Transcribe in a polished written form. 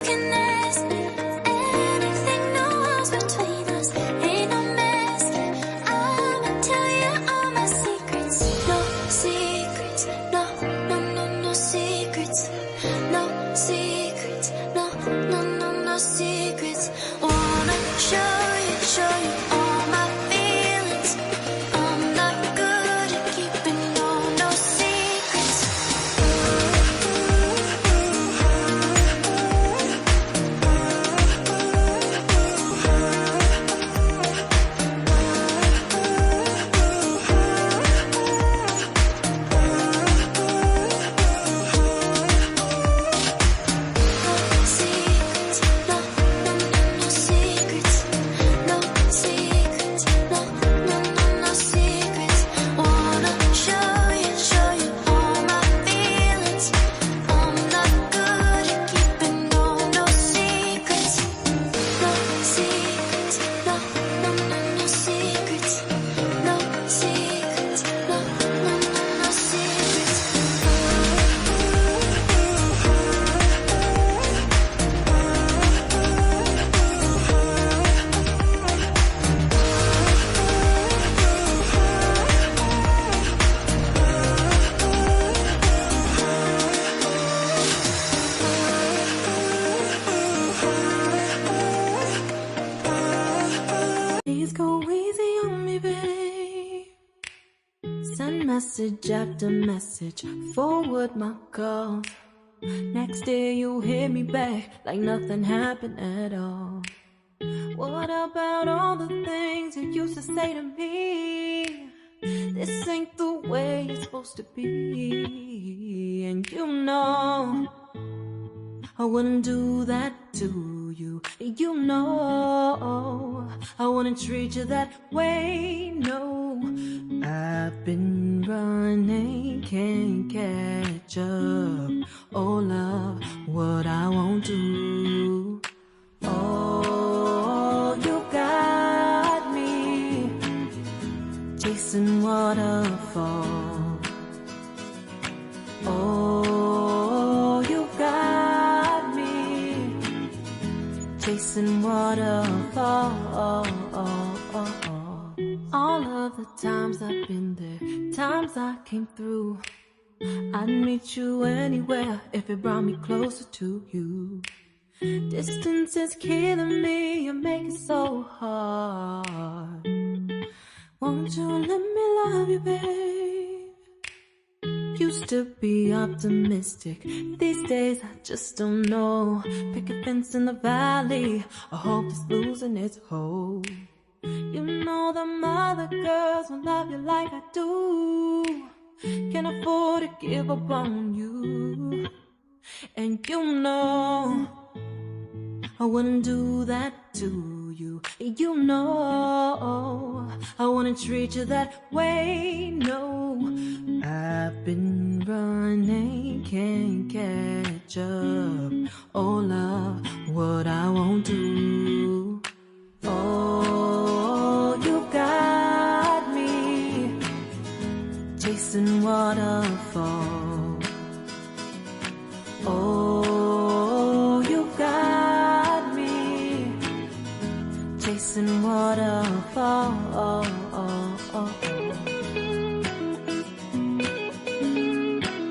can ask me anything, no walls between us, ain't no mess. I'ma tell you all my secrets. No secrets, no, no, no, no secrets. No secrets, no, no, no, no secrets. Wanna show you all my feelings. I'm not good at keeping no secrets. Please go easy on me, babe. Send message after message, forward my calls. Next day you hit me back like nothing happened at all. What about all the things you used to say to me? This ain't the way it's supposed to be. And you know I wouldn't do that to you. You know I wouldn't treat you that way, no. I've been running, can't catch up. Oh love, what I won't do. Oh, you got me chasing waterfalls. Oh, you got me chasing waterfalls. All of the times I've been there, times I came through, I'd meet you anywhere if it brought me closer to you. Distance is killing me, you make it so hard. Won't you let me love you, babe? Used to be optimistic, these days I just don't know. Pick a fence in the valley, I hope it's losing its hold. You know them other girls won't love you like I do. Can't afford to give up on you. And you know I wouldn't do that to you. You know I wouldn't treat you that way, no. I've been running, can't catch up. Oh love, what I won't do. Oh, you got me chasing waterfalls. Oh, you got me chasing waterfalls.